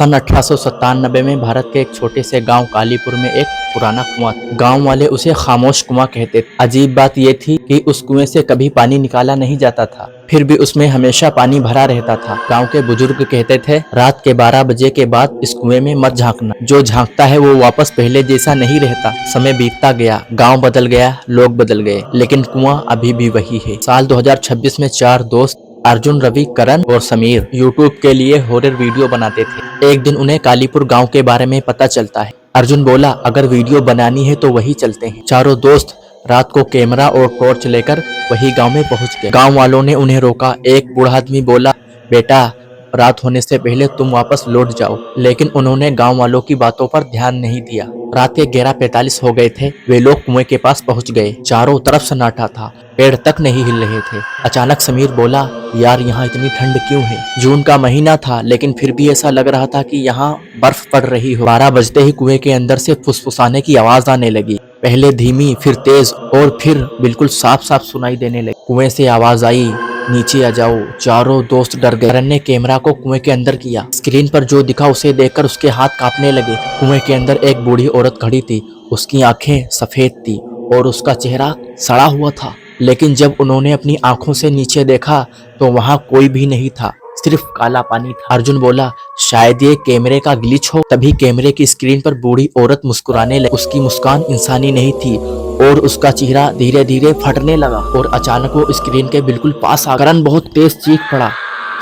सन 1897 में भारत के एक छोटे से गांव कालीपुर में एक पुराना कुआं था। गांव वाले उसे खामोश कुआं कहते थे। अजीब बात यह थी कि उस कुएं से कभी पानी निकाला नहीं जाता था, फिर भी उसमें हमेशा पानी भरा रहता था। गांव के बुजुर्ग कहते थे, रात के 12 बजे के बाद इस कुएं में मत झांकना, जो झांकता है वो वापस पहले जैसा नहीं रहता। समय बीतता गया, गाँव बदल गया, लोग बदल गए, लेकिन कुआं अभी भी वही है। साल 2026 में 4 दोस्त अर्जुन, रवि, करण और समीर यूट्यूब के लिए हॉरर वीडियो बनाते थे। एक दिन उन्हें कालीपुर गांव के बारे में पता चलता है। अर्जुन बोला, अगर वीडियो बनानी है तो वही चलते हैं। चारों दोस्त रात को कैमरा और टॉर्च लेकर वही गांव में पहुंच गए। गांव वालों ने उन्हें रोका। एक बूढ़ा आदमी बोला, बेटा रात होने से पहले तुम वापस लौट जाओ, लेकिन उन्होंने गांव वालों की बातों पर ध्यान नहीं दिया। रात के 11:45 हो गए थे। वे लोग कुएं के पास पहुंच गए। चारों तरफ सन्नाटा था, पेड़ तक नहीं हिल रहे थे। अचानक समीर बोला, यार यहाँ इतनी ठंड क्यों है? जून का महीना था, लेकिन फिर भी ऐसा लग रहा था कि यहाँ बर्फ पड़ रही हो। 12 बजते ही कुएं के अंदर से फुसफुसाने की आवाज आने लगी। पहले धीमी, फिर तेज और फिर बिल्कुल साफ साफ सुनाई देने लगी। कुएं से आवाज आई, नीचे आ जाओ। चारों दोस्त डर गए। करण ने कैमरा को कुएं के अंदर किया। स्क्रीन पर जो दिखा उसे देखकर उसके हाथ कांपने लगे। कुएं के अंदर एक बूढ़ी औरत खड़ी थी। उसकी आंखें सफेद थी और उसका चेहरा सड़ा हुआ था। लेकिन जब उन्होंने अपनी आंखों से नीचे देखा तो वहां कोई भी नहीं था, सिर्फ काला पानी था। अर्जुन बोला, शायद ये कैमरे का ग्लिच हो। तभी कैमरे की स्क्रीन पर बूढ़ी औरत मुस्कुराने लगी। उसकी मुस्कान इंसानी नहीं थी और उसका चेहरा धीरे धीरे फटने लगा और अचानक वो स्क्रीन के बिल्कुल पास आ गया। करण बहुत तेज चीख पड़ा,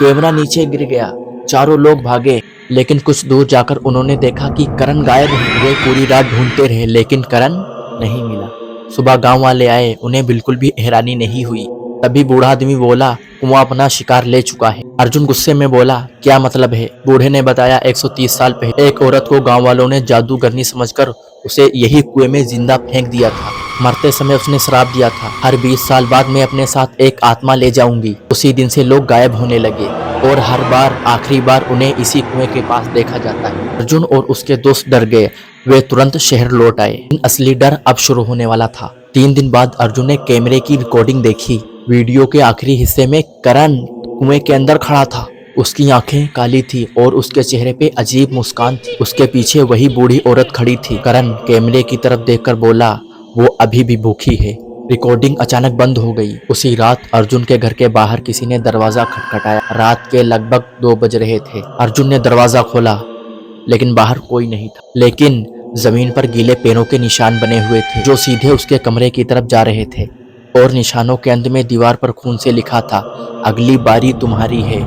कैमरा नीचे गिर गया। चारों लोग भागे, लेकिन कुछ दूर जाकर उन्होंने देखा कि करण गायब है। वे पूरी रात ढूंढते रहे, लेकिन करण नहीं मिला। सुबह गांव वाले आए, उन्हें बिल्कुल भी हैरानी नहीं हुई। तभी बूढ़ा आदमी बोला, कुआं अपना शिकार ले चुका है। अर्जुन गुस्से में बोला, क्या मतलब है? बूढ़े ने बताया, 130 साल पहले एक औरत को गांव वालों ने जादूगरनी समझकर उसे यही कुएं में जिंदा फेंक दिया था। मरते समय उसने श्राप दिया था, हर 20 साल बाद मैं अपने साथ एक आत्मा ले जाऊंगी। उसी दिन से लोग गायब होने लगे और हर बार आखिरी बार उन्हें इसी कुएं के पास देखा जाता है। अर्जुन और उसके दोस्त डर गए। वे तुरंत शहर लौट आए। असली डर अब शुरू होने वाला था। 3 दिन बाद अर्जुन ने कैमरे की रिकॉर्डिंग देखी। वीडियो के आखिरी हिस्से में करण कुएं के अंदर खड़ा था। उसकी आंखें काली थी और उसके चेहरे पे अजीब मुस्कान थी। उसके पीछे वही बूढ़ी औरत खड़ी थी। करण कैमरे की तरफ देखकर बोला, वो अभी भी भूखी है। रिकॉर्डिंग अचानक बंद हो गई। उसी रात अर्जुन के घर के बाहर किसी ने दरवाजा खटखटाया। रात के लगभग 2 बज रहे थे। अर्जुन ने दरवाजा खोला, लेकिन बाहर कोई नहीं था। लेकिन जमीन पर गीले पैरों के निशान बने हुए थे, जो सीधे उसके कमरे की तरफ जा रहे थे। और निशानों के अंत में दीवार पर खून से लिखा था, अगली बारी तुम्हारी है।